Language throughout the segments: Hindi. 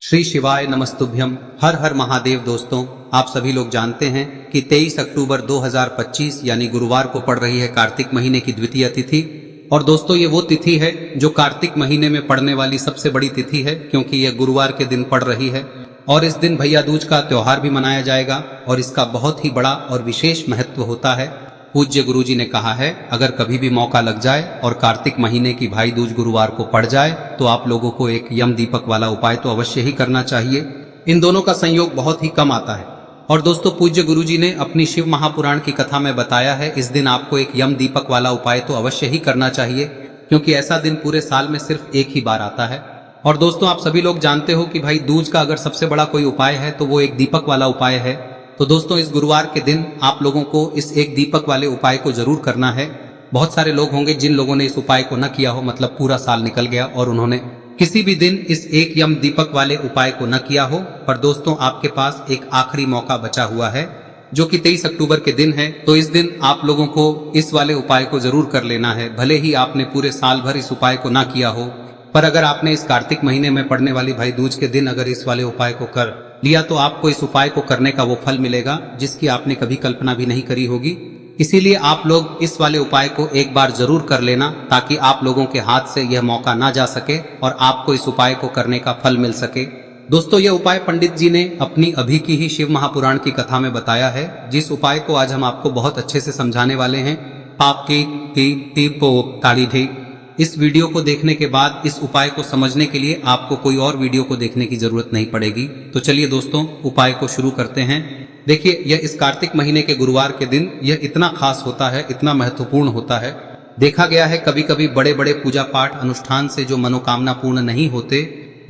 श्री शिवाय नमस्तुभ्यम। हर हर महादेव। दोस्तों, आप सभी लोग जानते हैं कि 23 अक्टूबर 2025 यानी गुरुवार को पड़ रही है कार्तिक महीने की द्वितीय तिथि। और दोस्तों, ये वो तिथि है जो कार्तिक महीने में पड़ने वाली सबसे बड़ी तिथि है, क्योंकि यह गुरुवार के दिन पड़ रही है। और इस दिन भैया दूज का त्योहार भी मनाया जाएगा और इसका बहुत ही बड़ा और विशेष महत्व होता है। पूज्य गुरुजी ने कहा है, अगर कभी भी मौका लग जाए और कार्तिक महीने की भाई दूज गुरुवार को पड़ जाए तो आप लोगों को एक यम दीपक वाला उपाय तो अवश्य ही करना चाहिए। इन दोनों का संयोग बहुत ही कम आता है। और दोस्तों, पूज्य गुरुजी ने अपनी शिव महापुराण की कथा में बताया है, इस दिन आपको एक यम दीपक वाला उपाय तो अवश्य ही करना चाहिए, क्योंकि ऐसा दिन पूरे साल में सिर्फ एक ही बार आता है। और दोस्तों, आप सभी लोग जानते हो कि भाई दूज का अगर सबसे बड़ा कोई उपाय है तो वो एक दीपक वाला उपाय है। तो दोस्तों, इस गुरुवार के दिन आप लोगों को इस एक दीपक वाले उपाय को जरूर करना है। बहुत सारे लोग होंगे जिन लोगों ने इस उपाय को न किया हो, मतलब पूरा साल निकल गया और उन्होंने किसी भी दिन इस एक यम दीपक वाले उपाय को न किया हो। पर दोस्तों, आपके पास एक आखिरी मौका बचा हुआ है, जो कि 23 अक्टूबर के दिन है। तो इस दिन आप लोगों को इस वाले उपाय को जरूर कर लेना है। भले ही आपने पूरे साल भर इस उपाय को ना किया हो, पर अगर आपने इस कार्तिक महीने में पड़ने वाली भाई दूज के दिन अगर इस वाले उपाय को कर लिया तो आपको इस उपाय को करने का वो फल मिलेगा जिसकी आपने कभी कल्पना भी नहीं करी होगी। इसीलिए आप लोग इस वाले उपाय को एक बार जरूर कर लेना, ताकि आप लोगों के हाथ से यह मौका ना जा सके और आपको इस उपाय को करने का फल मिल सके। दोस्तों, यह उपाय पंडित जी ने अपनी अभी की ही शिव महापुराण की कथा में बताया है, जिस उपाय को आज हम आपको बहुत अच्छे से समझाने वाले हैं। आपकी ताड़ी थी। इस वीडियो को देखने के बाद इस उपाय को समझने के लिए आपको कोई और वीडियो को देखने की जरूरत नहीं पड़ेगी। तो चलिए दोस्तों, उपाय को शुरू करते हैं। देखिए, यह इस कार्तिक महीने के गुरुवार के दिन यह इतना खास होता है, इतना महत्वपूर्ण होता है। देखा गया है कभी कभी बड़े बड़े पूजा पाठ अनुष्ठान से जो मनोकामना पूर्ण नहीं होते,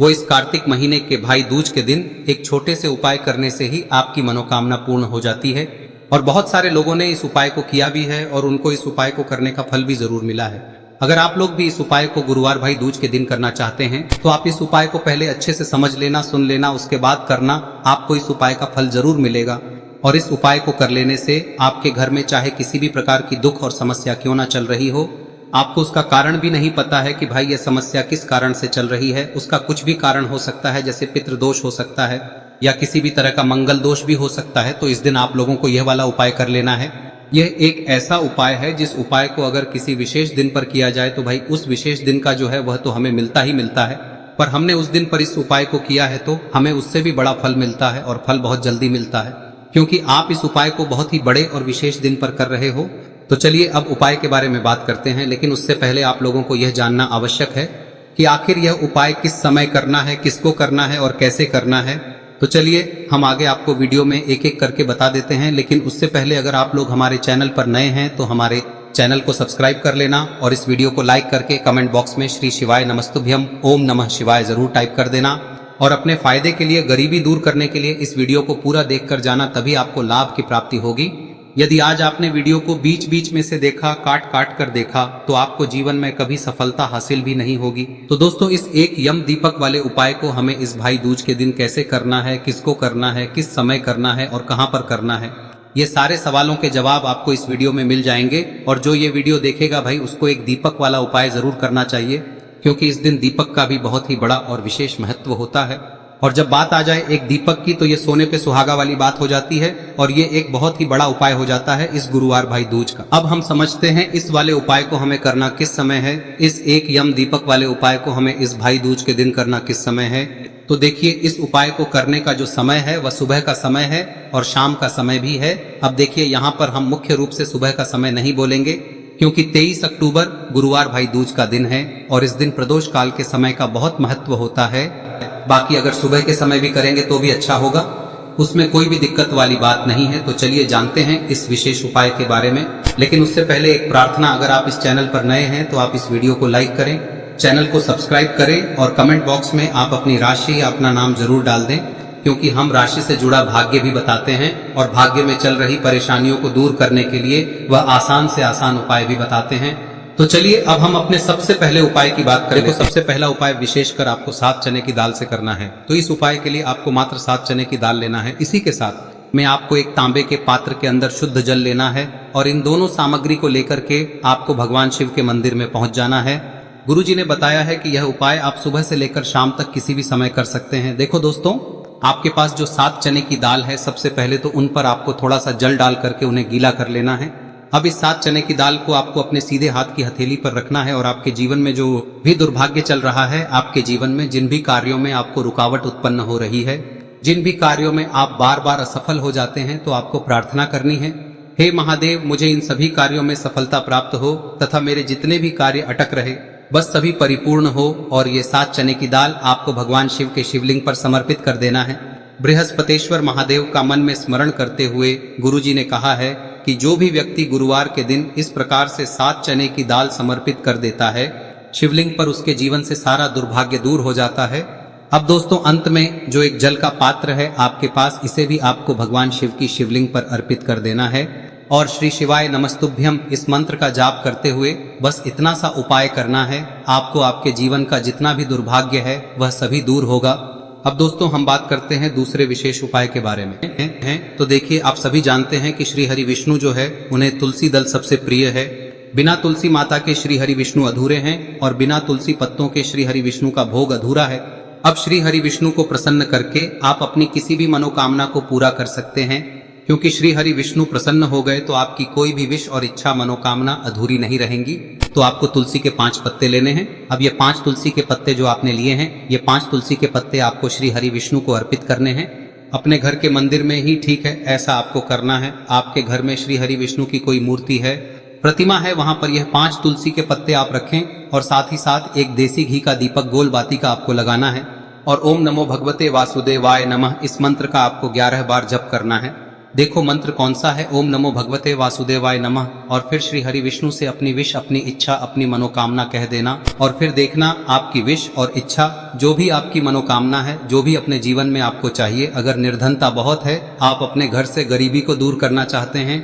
वो इस कार्तिक महीने के भाई दूज के दिन एक छोटे से उपाय करने से ही आपकी मनोकामना पूर्ण हो जाती है। और बहुत सारे लोगों ने इस उपाय को किया भी है और उनको इस उपाय को करने का फल भी जरूर मिला है। अगर आप लोग भी इस उपाय को गुरुवार भाई दूज के दिन करना चाहते हैं तो आप इस उपाय को पहले अच्छे से समझ लेना, सुन लेना, उसके बाद करना। आपको इस उपाय का फल जरूर मिलेगा। और इस उपाय को कर लेने से आपके घर में चाहे किसी भी प्रकार की दुख और समस्या क्यों ना चल रही हो, आपको उसका कारण भी नहीं पता है कि भाई यह समस्या किस कारण से चल रही है। उसका कुछ भी कारण हो सकता है, जैसे पितृदोष हो सकता है या किसी भी तरह का मंगल दोष भी हो सकता है। तो इस दिन आप लोगों को यह वाला उपाय कर लेना है। यह एक ऐसा उपाय है जिस उपाय को अगर किसी विशेष दिन पर किया जाए तो भाई उस विशेष दिन का जो है वह तो हमें मिलता ही मिलता है। पर हमने उस दिन पर इस उपाय को किया है तो हमें उससे भी बड़ा फल मिलता है, और फल बहुत जल्दी मिलता है, क्योंकि आप इस उपाय को बहुत ही बड़े और विशेष दिन पर कर रहे हो। तो चलिए अब उपाय के बारे में बात करते हैं, लेकिन उससे पहले आप लोगों को यह जानना आवश्यक है कि आखिर यह उपाय किस समय करना है, किसको करना है और कैसे करना है। तो चलिए हम आगे आपको वीडियो में एक एक करके बता देते हैं, लेकिन उससे पहले अगर आप लोग हमारे चैनल पर नए हैं तो हमारे चैनल को सब्सक्राइब कर लेना और इस वीडियो को लाइक करके कमेंट बॉक्स में श्री शिवाय नमस्तुभ्यम ओम नमः शिवाय जरूर टाइप कर देना। और अपने फायदे के लिए, गरीबी दूर करने के लिए इस वीडियो को पूरा देखकर जाना, तभी आपको लाभ की प्राप्ति होगी। यदि आज आपने वीडियो को बीच बीच में से देखा, काट काट कर देखा, तो आपको जीवन में कभी सफलता हासिल भी नहीं होगी। तो दोस्तों, इस एक यम दीपक वाले उपाय को हमें इस भाई दूज के दिन कैसे करना है, किसको करना है, किस समय करना है और कहां पर करना है, ये सारे सवालों के जवाब आपको इस वीडियो में मिल जाएंगे। और जो ये वीडियो देखेगा भाई, उसको एक दीपक वाला उपाय जरूर करना चाहिए, क्योंकि इस दिन दीपक का भी बहुत ही बड़ा और विशेष महत्व होता है। और जब बात आ जाए एक दीपक की, तो ये सोने पे सुहागा वाली बात हो जाती है और ये एक बहुत ही बड़ा उपाय हो जाता है इस गुरुवार भाई दूज का। अब हम समझते हैं इस वाले उपाय को हमें करना किस समय है। इस एक यम दीपक वाले उपाय को हमें इस भाई दूज के दिन करना किस समय है। तो देखिए, इस उपाय को करने का जो समय है वह सुबह का समय है और शाम का समय भी है। अब देखिए, यहाँ पर हम मुख्य रूप से सुबह का समय नहीं बोलेंगे, क्योंकि 23 अक्टूबर गुरुवार भाई दूज का दिन है और इस दिन प्रदोष काल के समय का बहुत महत्व होता है। बाकी अगर सुबह के समय भी करेंगे तो भी अच्छा होगा, उसमें कोई भी दिक्कत वाली बात नहीं है। तो चलिए जानते हैं इस विशेष उपाय के बारे में। लेकिन उससे पहले एक प्रार्थना, अगर आप इस चैनल पर नए हैं तो आप इस वीडियो को लाइक करें, चैनल को सब्सक्राइब करें और कमेंट बॉक्स में आप अपनी राशि या अपना नाम जरूर डाल दें, क्योंकि हम राशि से जुड़ा भाग्य भी बताते हैं और भाग्य में चल रही परेशानियों को दूर करने के लिए वह आसान से आसान उपाय भी बताते हैं। तो चलिए अब हम अपने सबसे पहले उपाय की बात करें। तो सबसे पहला उपाय विशेषकर आपको 7 चने की दाल से करना है। तो इस उपाय के लिए आपको मात्र 7 चने की दाल लेना है। इसी के साथ में आपको एक तांबे के पात्र के अंदर शुद्ध जल लेना है और इन दोनों सामग्री को लेकर के आपको भगवान शिव के मंदिर में पहुंच जाना है। गुरुजी ने बताया है कि यह उपाय आप सुबह से लेकर शाम तक किसी भी समय कर सकते हैं। देखो दोस्तों, आपके पास जो 7 चने की दाल है, सबसे पहले तो उन पर आपको थोड़ा सा जल डाल करके उन्हें गीला कर लेना है। अब इस 7 चने की दाल को आपको अपने सीधे हाथ की हथेली पर रखना है और आपके जीवन में जो भी दुर्भाग्य चल रहा है, आपके जीवन में जिन भी कार्यों में आपको रुकावट उत्पन्न हो रही है, जिन भी कार्यों में आप बार बार असफल हो जाते हैं, तो आपको प्रार्थना करनी है, हे महादेव, मुझे इन सभी कार्यों में सफलता प्राप्त हो तथा मेरे जितने भी कार्य अटक रहे बस सभी परिपूर्ण हो। और ये 7 चने की दाल आपको भगवान शिव के शिवलिंग पर समर्पित कर देना है। बृहस्पतेश्वर महादेव का मन में स्मरण करते हुए गुरुजी ने कहा है कि जो भी व्यक्ति गुरुवार के दिन इस प्रकार से 7 चने की दाल समर्पित कर देता है शिवलिंग पर, उसके जीवन से सारा दुर्भाग्य दूर हो जाता है। अब दोस्तों, अंत में जो एक जल का पात्र है आपके पास, इसे भी आपको भगवान शिव की शिवलिंग पर अर्पित कर देना है और श्री शिवाय नमस्तुभ्यम इस मंत्र का जाप करते हुए बस इतना सा उपाय करना है। आपको आपके जीवन का जितना भी दुर्भाग्य है वह सभी दूर होगा। अब दोस्तों, हम बात करते हैं दूसरे विशेष उपाय के बारे में। तो देखिए, आप सभी जानते हैं कि श्री हरि विष्णु जो है, उन्हें तुलसी दल सबसे प्रिय है। बिना तुलसी माता के श्री हरि विष्णु अधूरे हैं और बिना तुलसी पत्तों के श्री हरि विष्णु का भोग अधूरा है। अब श्री हरि विष्णु को प्रसन्न करके आप अपनी किसी भी मनोकामना को पूरा कर सकते हैं, क्योंकि श्री हरि विष्णु प्रसन्न हो गए तो आपकी कोई भी विश और इच्छा मनोकामना अधूरी नहीं रहेंगी। तो आपको तुलसी के 5 पत्ते लेने हैं। अब ये 5 तुलसी के पत्ते जो आपने लिए हैं, ये 5 तुलसी के पत्ते आपको श्री हरि विष्णु को अर्पित करने हैं। अपने घर के मंदिर में ही ठीक है, ऐसा आपको करना है। आपके घर में श्री हरि विष्णु की कोई मूर्ति है, प्रतिमा है, वहां पर यह 5 तुलसी के पत्ते आप रखें और साथ ही साथ एक देसी घी का दीपक गोल बाती का आपको लगाना है और ओम नमो भगवते वासुदेवाय नमः इस मंत्र का आपको 11 बार जप करना है। देखो मंत्र कौन सा है, ओम नमो भगवते वासुदेवाय नमः, और फिर श्री हरि विष्णु से अपनी विश, अपनी इच्छा, अपनी मनोकामना कह देना और फिर देखना आपकी विश और इच्छा, जो भी आपकी मनोकामना है, जो भी अपने जीवन में आपको चाहिए। अगर निर्धनता बहुत है, आप अपने घर से गरीबी को दूर करना चाहते हैं,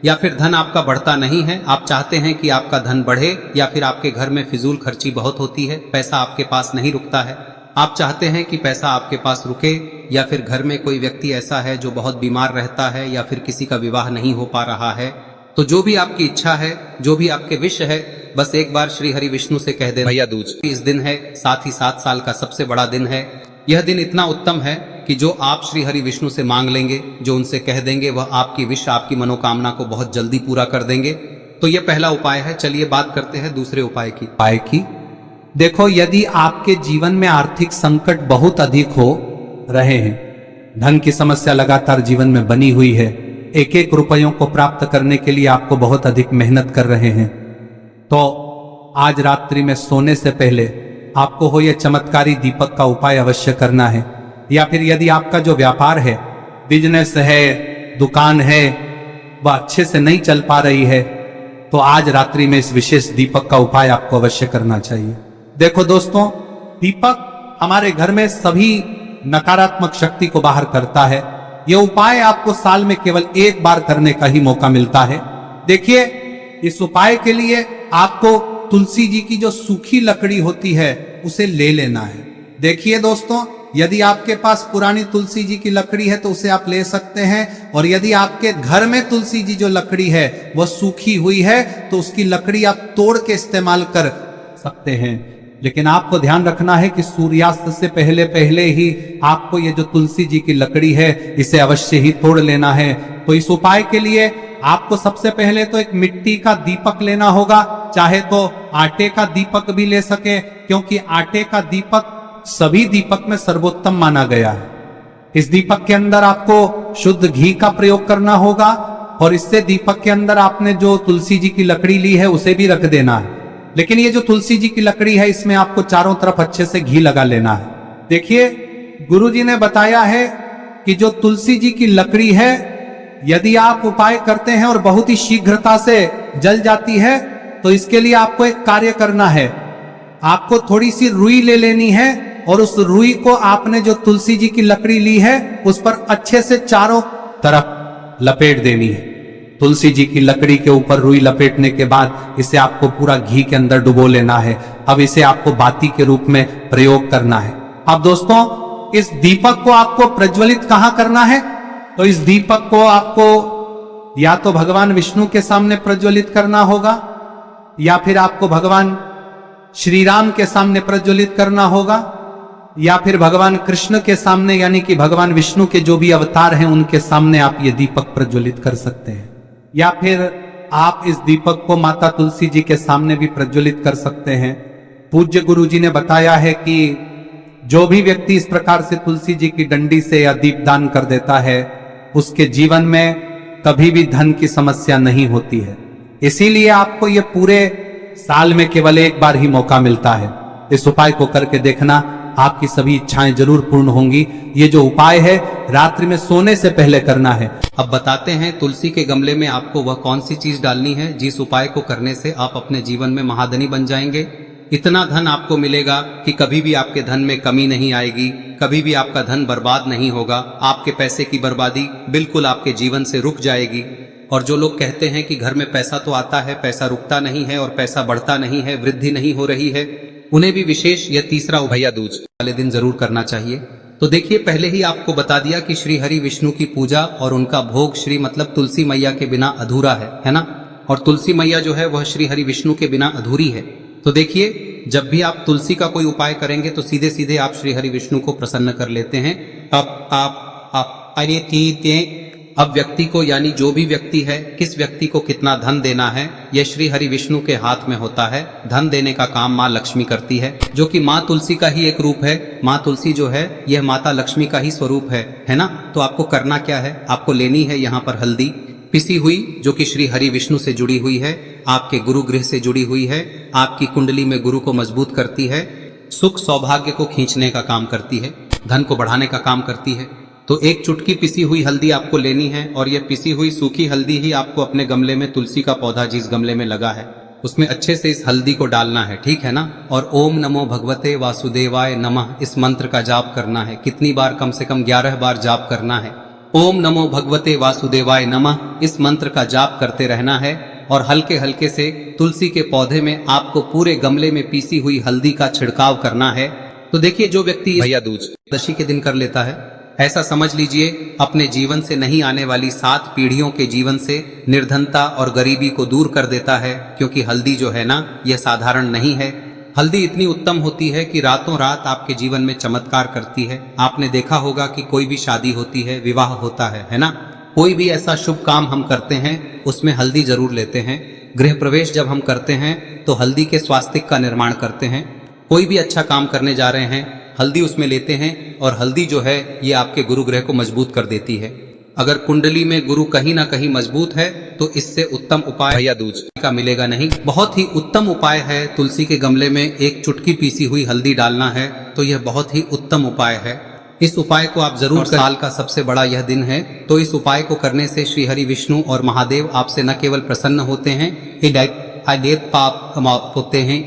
या फिर धन आपका बढ़ता नहीं है, आप चाहते हैं कि आपका धन बढ़े, या फिर आपके घर में फिजूल खर्ची बहुत होती है, पैसा आपके पास नहीं रुकता है, आप चाहते हैं कि पैसा आपके पास रुके, या फिर घर में कोई व्यक्ति ऐसा है जो बहुत बीमार रहता है, या फिर किसी का विवाह नहीं हो पा रहा है, तो जो भी आपकी इच्छा है, जो भी आपके विश है, बस एक बार श्री हरि विष्णु से कह देना। भैया दूज इस दिन है, साथ ही 7 साल का सबसे बड़ा दिन है। यह दिन इतना उत्तम है कि जो आप श्री हरि विष्णु से मांग लेंगे, जो उनसे कह देंगे, वह आपकी विश, आपकी मनोकामना को बहुत जल्दी पूरा कर देंगे। तो यह पहला उपाय है। चलिए बात करते हैं दूसरे उपाय की। देखो, यदि आपके जीवन में आर्थिक संकट बहुत अधिक हो रहे हैं, धन की समस्या लगातार जीवन में बनी हुई है, एक एक रुपयों को प्राप्त करने के लिए आपको बहुत अधिक मेहनत कर रहे हैं, तो आज रात्रि में सोने से पहले आपको हो यह चमत्कारी दीपक का उपाय अवश्य करना है। या फिर यदि आपका जो व्यापार है, बिजनेस है, दुकान है, वह अच्छे से नहीं चल पा रही है, तो आज रात्रि में इस विशेष दीपक का उपाय आपको अवश्य करना चाहिए। देखो दोस्तों, दीपक हमारे घर में सभी नकारात्मक शक्ति को बाहर करता है। यह उपाय आपको साल में केवल 1 बार करने का ही मौका मिलता है। देखिए, इस उपाय के लिए आपको तुलसी जी की जो सूखी लकड़ी होती है उसे ले लेना है। देखिए दोस्तों, यदि आपके पास पुरानी तुलसी जी की लकड़ी है तो उसे आप ले सकते हैं, और यदि आपके घर में तुलसी जी जो लकड़ी है वह सूखी हुई है तो उसकी लकड़ी आप तोड़ के इस्तेमाल कर सकते हैं। लेकिन आपको ध्यान रखना है कि सूर्यास्त से पहले पहले ही आपको ये जो तुलसी जी की लकड़ी है इसे अवश्य ही तोड़ लेना है। तो इस उपाय के लिए आपको सबसे पहले तो एक मिट्टी का दीपक लेना होगा, चाहे तो आटे का दीपक भी ले सके, क्योंकि आटे का दीपक सभी दीपक में सर्वोत्तम माना गया है। इस दीपक के अंदर आपको शुद्ध घी का प्रयोग करना होगा, और इससे दीपक के अंदर आपने जो तुलसी जी की लकड़ी ली है उसे भी रख देना है। लेकिन ये जो तुलसी जी की लकड़ी है, इसमें आपको चारों तरफ अच्छे से घी लगा लेना है। देखिए, गुरुजी ने बताया है कि जो तुलसी जी की लकड़ी है, यदि आप उपाय करते हैं और बहुत ही शीघ्रता से जल जाती है, तो इसके लिए आपको एक कार्य करना है। आपको थोड़ी सी रुई ले लेनी है और उस रुई को आपने जो तुलसी जी की लकड़ी ली है उस पर अच्छे से चारों तरफ लपेट देनी है। तुलसी जी की लकड़ी के ऊपर रुई लपेटने के बाद इसे आपको पूरा घी के अंदर डुबो लेना है। अब इसे आपको बाती के रूप में प्रयोग करना है। अब दोस्तों, इस दीपक को आपको प्रज्वलित कहां करना है? तो इस दीपक को आपको या तो भगवान विष्णु के सामने प्रज्वलित करना होगा, या फिर आपको भगवान श्री राम के सामने प्रज्वलित करना होगा, या फिर भगवान कृष्ण के सामने यानी कि भगवान विष्णु के जो भी अवतार हैं उनके सामने आप ये दीपक प्रज्वलित कर सकते हैं, या फिर आप इस दीपक को माता तुलसी जी के सामने भी प्रज्वलित कर सकते हैं। पूज्य गुरु जी ने बताया है कि जो भी व्यक्ति इस प्रकार से तुलसी जी की डंडी से या दीपदान कर देता है उसके जीवन में कभी भी धन की समस्या नहीं होती है। इसीलिए आपको ये पूरे साल में केवल एक बार ही मौका मिलता है। इस उपाय को करके देखना, आपकी सभी इच्छाएं जरूर पूर्ण होंगी। ये जो उपाय है रात्रि में सोने से पहले करना है। अब बताते हैं तुलसी के गमले में आपको वह कौन सी चीज डालनी है जिस उपाय को करने से आप अपने जीवन में महाधनी बन जाएंगे। इतना धन आपको मिलेगा कि कभी भी आपके धन में कमी नहीं आएगी, कभी भी आपका धन बर्बाद नहीं होगा। आपके पैसे की बर्बादी बिल्कुल आपके जीवन से रुक जाएगी। और जो लोग कहते हैं कि घर में पैसा तो आता है, पैसा रुकता नहीं है और पैसा बढ़ता नहीं है, वृद्धि नहीं हो रही है, उन्हें भी विशेष यह तीसरा भैया दूज वाले दिन जरूर करना चाहिए। तो देखिए, पहले ही आपको बता दिया कि श्री हरि विष्णु की पूजा और उनका भोग श्री मतलब तुलसी मैया के बिना अधूरा है ना। और तुलसी मैया जो है वह श्री हरि विष्णु के बिना अधूरी है। तो देखिए, जब भी आप तुलसी का कोई उपाय करेंगे तो सीधे सीधे आप श्री हरि विष्णु को प्रसन्न कर लेते हैं। अब व्यक्ति को यानी जो भी व्यक्ति है, किस व्यक्ति को कितना धन देना है, यह श्री हरि विष्णु के हाथ में होता है। धन देने का काम माँ लक्ष्मी करती है, जो कि माँ तुलसी का ही एक रूप है। माँ तुलसी जो है यह माता लक्ष्मी का ही स्वरूप है ना। तो आपको करना क्या है, आपको लेनी है यहाँ पर हल्दी पिसी हुई, जो कि श्री हरि विष्णु से जुड़ी हुई है, आपके गुरु गृह से जुड़ी हुई है, आपकी कुंडली में गुरु को मजबूत करती है, सुख सौभाग्य को खींचने का काम करती है, धन को बढ़ाने का काम करती है। तो एक चुटकी पिसी हुई हल्दी आपको लेनी है और यह पिसी हुई सूखी हल्दी ही आपको अपने गमले में, तुलसी का पौधा जिस गमले में लगा है उसमें अच्छे से इस हल्दी को डालना है, ठीक है ना। और ओम नमो भगवते वासुदेवाय नमः इस मंत्र का जाप करना है। कितनी बार? कम से कम 11 बार जाप करना है। ओम नमो भगवते वासुदेवाय नमः इस मंत्र का जाप करते रहना है और हल्के हल्के से तुलसी के पौधे में आपको पूरे गमले में पीसी हुई हल्दी का छिड़काव करना है। तो देखिए, जो व्यक्ति भैया दूज दशी के दिन कर लेता है, ऐसा समझ लीजिए अपने जीवन से नहीं आने वाली 7 पीढ़ियों के जीवन से निर्धनता और गरीबी को दूर कर देता है। क्योंकि हल्दी जो है ना, यह साधारण नहीं है। हल्दी इतनी उत्तम होती है कि रातों रात आपके जीवन में चमत्कार करती है। आपने देखा होगा कि कोई भी शादी होती है, विवाह होता है ना, कोई भी ऐसा शुभ काम हम करते हैं उसमें हल्दी जरूर लेते हैं। गृह प्रवेश जब हम करते हैं तो हल्दी के स्वास्तिक का निर्माण करते हैं। कोई भी अच्छा काम करने जा रहे हैं, हल्दी उसमें लेते हैं और हल्दी जो है ये आपके गुरु ग्रह को मजबूत कर देती है। अगर कुंडली में गुरु कहीं ना कहीं मजबूत है तो इससे उत्तम उपाय भैया दूज का मिलेगा नहीं। बहुत ही उत्तम उपाय है तुलसी के गमले में एक चुटकी पीसी हुई हल्दी डालना है, तो यह बहुत ही उत्तम उपाय है। इस उपाय को आप जरूर, साल का सबसे बड़ा यह दिन है, तो इस उपाय को करने से श्री हरि विष्णु और महादेव आपसे न केवल प्रसन्न होते हैं, पाप होते हैं,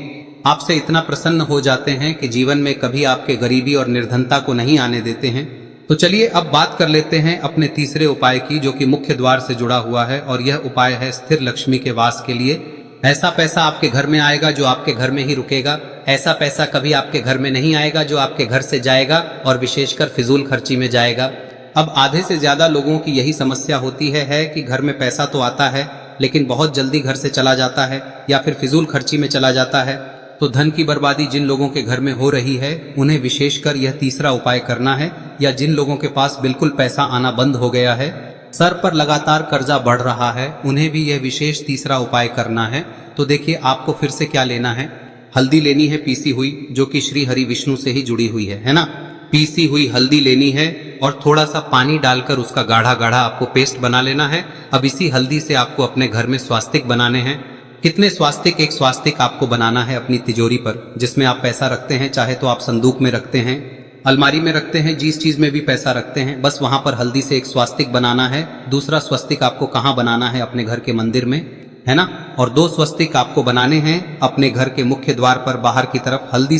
आपसे इतना प्रसन्न हो जाते हैं कि जीवन में कभी आपके गरीबी और निर्धनता को नहीं आने देते हैं। तो चलिए अब बात कर लेते हैं अपने तीसरे उपाय की, जो कि मुख्य द्वार से जुड़ा हुआ है। और यह उपाय है स्थिर लक्ष्मी के वास के लिए। ऐसा पैसा आपके घर में आएगा जो आपके घर में ही रुकेगा। ऐसा पैसा कभी आपके घर में नहीं आएगा जो आपके घर से जाएगा और विशेषकर फिजूल खर्ची में जाएगा। अब आधे से ज्यादा लोगों की यही समस्या होती है कि घर में पैसा तो आता है लेकिन बहुत जल्दी घर से चला जाता है या फिर फिजूल खर्ची में चला जाता है। तो धन की बर्बादी जिन लोगों के घर में हो रही है उन्हें विशेषकर यह तीसरा उपाय करना है। या जिन लोगों के पास बिल्कुल पैसा आना बंद हो गया है, सर पर लगातार कर्जा बढ़ रहा है, उन्हें भी यह विशेष तीसरा उपाय करना है। तो देखिए, आपको फिर से क्या लेना है, हल्दी लेनी है पीसी हुई, जो कि श्री हरि विष्णु से ही जुड़ी हुई है ना। पीसी हुई हल्दी लेनी है और थोड़ा सा पानी डालकर उसका गाढ़ा गाढ़ा आपको पेस्ट बना लेना है। अब इसी हल्दी से आपको अपने घर में स्वास्तिक बनाने हैं। कितने स्वास्तिक? एक स्वास्तिक आपको बनाना है अपनी तिजोरी पर, जिसमें आप पैसा रखते हैं। चाहे तो आप संदूक में रखते हैं, अलमारी में रखते हैं, जिस चीज में भी पैसा रखते हैं, बस वहां पर हल्दी से एक स्वास्तिक बनाना है। दूसरा स्वस्तिक आपको कहाँ बनाना है? अपने घर के मंदिर में, है ना। और 2 स्वस्तिक आपको बनाने हैं अपने घर के मुख्य द्वार पर बाहर की तरफ। हल्दी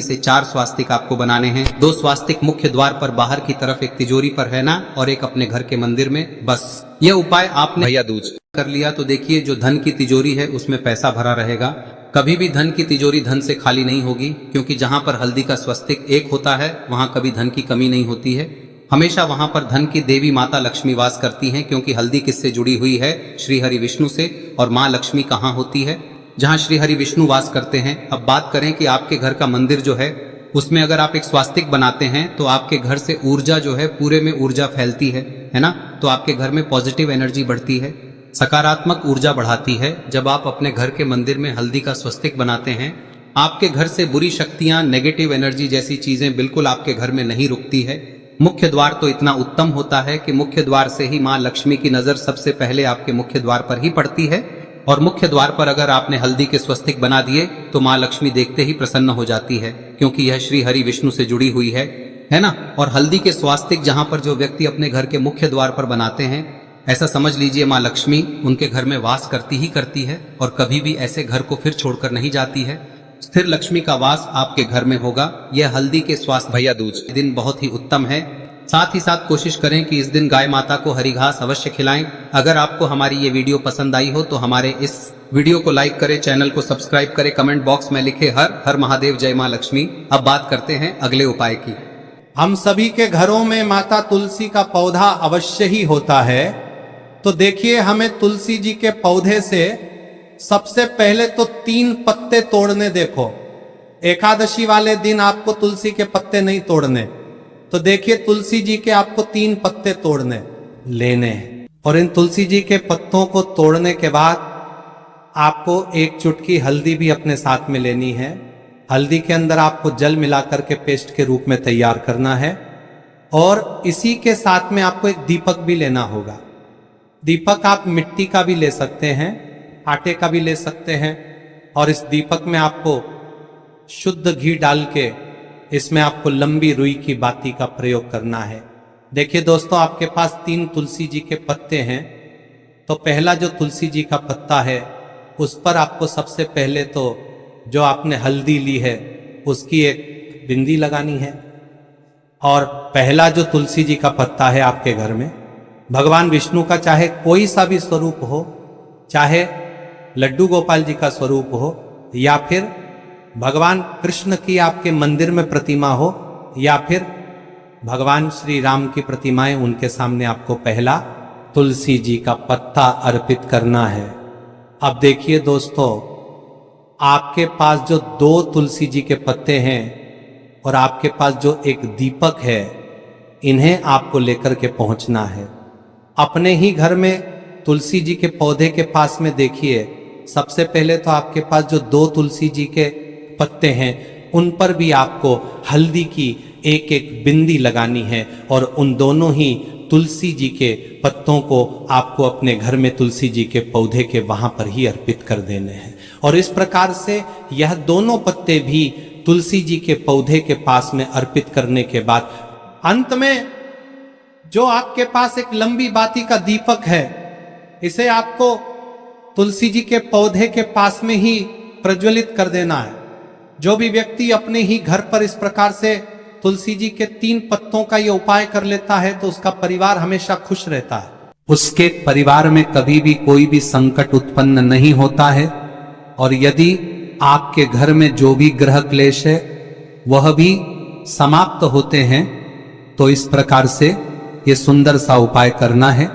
से 4 स्वास्तिक आपको बनाने हैं। 2 स्वास्तिक मुख्य द्वार पर बाहर की तरफ, एक तिजोरी पर, है ना, और एक अपने घर के मंदिर में। बस यह उपाय आपने भैया दूज कर लिया तो देखिए, जो धन की तिजोरी है उसमें पैसा भरा रहेगा। कभी भी धन की तिजोरी धन से खाली नहीं होगी, क्योंकि जहां पर हल्दी का स्वस्तिक एक होता है वहां कभी धन की कमी नहीं होती है। हमेशा वहां पर धन की देवी माता लक्ष्मी वास करती हैं, क्योंकि हल्दी किससे जुड़ी हुई है? श्री हरि विष्णु से। और माँ लक्ष्मी कहाँ होती है? जहां श्री हरि विष्णु वास करते हैं। अब बात करें कि आपके घर का मंदिर जो है उसमें अगर आप एक स्वास्तिक बनाते हैं तो आपके घर से ऊर्जा जो है पूरे में ऊर्जा फैलती है ना। तो आपके घर में पॉजिटिव एनर्जी बढ़ती है, सकारात्मक ऊर्जा बढ़ाती है। जब आप अपने घर के मंदिर में हल्दी का स्वस्तिक बनाते हैं, आपके घर से बुरी शक्तियां, नेगेटिव एनर्जी जैसी चीजें बिल्कुल आपके घर में नहीं रुकती है। मुख्य द्वार तो इतना उत्तम होता है कि मुख्य द्वार से ही माँ लक्ष्मी की नजर सबसे पहले आपके मुख्य द्वार पर ही पड़ती है। और मुख्य द्वार पर अगर आपने हल्दी के स्वस्तिक बना दिए तो माँ लक्ष्मी देखते ही प्रसन्न हो जाती है, क्योंकि यह श्री हरि विष्णु से जुड़ी हुई है ना। और हल्दी के स्वास्तिक जहां पर जो व्यक्ति अपने घर के मुख्य द्वार पर बनाते हैं, ऐसा समझ लीजिए माँ लक्ष्मी उनके घर में वास करती ही करती है और कभी भी ऐसे घर को फिर छोड़कर नहीं जाती है। स्थिर लक्ष्मी का वास आपके घर में होगा। यह हल्दी के स्वास्थ्य भैया दूज दिन बहुत ही उत्तम है। साथ ही साथ कोशिश करें कि इस दिन गाय माता को हरी घास अवश्य खिलाएं। अगर आपको हमारी ये वीडियो पसंद आई हो तो हमारे इस वीडियो को लाइक करें, चैनल को सब्सक्राइब करें, कमेंट बॉक्स में लिखे हर हर महादेव जय माँ लक्ष्मी। अब बात करते हैं अगले उपाय की। हम सभी के घरों में माता तुलसी का पौधा अवश्य ही होता है। तो देखिए, हमें तुलसी जी के पौधे से सबसे पहले तो 3 पत्ते तोड़ने। देखो, एकादशी वाले दिन आपको तुलसी के पत्ते नहीं तोड़ने। तो देखिए, तुलसी जी के आपको 3 पत्ते तोड़ने लेने हैं। और इन तुलसी जी के पत्तों को तोड़ने के बाद आपको 1 चुटकी हल्दी भी अपने साथ में लेनी है। हल्दी के अंदर आपको जल मिलाकर के पेस्ट के रूप में तैयार करना है। और इसी के साथ में आपको एक दीपक भी लेना होगा। दीपक आप मिट्टी का भी ले सकते हैं, आटे का भी ले सकते हैं। और इस दीपक में आपको शुद्ध घी डाल के इसमें आपको लंबी रुई की बाती का प्रयोग करना है। देखिए दोस्तों, आपके पास 3 तुलसी जी के पत्ते हैं। तो पहला जो तुलसी जी का पत्ता है उस पर आपको सबसे पहले तो जो आपने हल्दी ली है उसकी एक बिंदी लगानी है। और पहला जो तुलसी जी का पत्ता है आपके घर में, भगवान विष्णु का चाहे कोई सा भी स्वरूप हो, चाहे लड्डू गोपाल जी का स्वरूप हो, या फिर भगवान कृष्ण की आपके मंदिर में प्रतिमा हो, या फिर भगवान श्री राम की प्रतिमाएं, उनके सामने आपको पहला तुलसी जी का पत्ता अर्पित करना है। अब देखिए दोस्तों, आपके पास जो 2 तुलसी जी के पत्ते हैं और आपके पास जो एक दीपक है, इन्हें आपको लेकर के पहुंचना है। अपने ही घर में तुलसी जी के पौधे के पास में देखिए, सबसे पहले तो आपके पास जो 2 तुलसी जी के पत्ते हैं उन पर भी आपको हल्दी की एक बिंदी लगानी है। और उन दोनों ही तुलसी जी के पत्तों को आपको अपने घर में तुलसी जी के पौधे के वहां पर ही अर्पित कर देने हैं। और इस प्रकार से यह दोनों पत्ते भी तुलसी जी के पौधे के पास में अर्पित करने के बाद अंत में जो आपके पास एक लंबी बाती का दीपक है, इसे आपको तुलसी जी के पौधे के पास में ही प्रज्वलित कर देना है। जो भी व्यक्ति अपने ही घर पर इस प्रकार से तुलसी जी के 3 पत्तों का ये उपाय कर लेता है तो उसका परिवार हमेशा खुश रहता है। उसके परिवार में कभी भी कोई भी संकट उत्पन्न नहीं होता है। और यदि आपके घर में जो भी ग्रह क्लेश है वह भी समाप्त होते हैं। तो इस प्रकार से ये सुंदर सा उपाय करना है।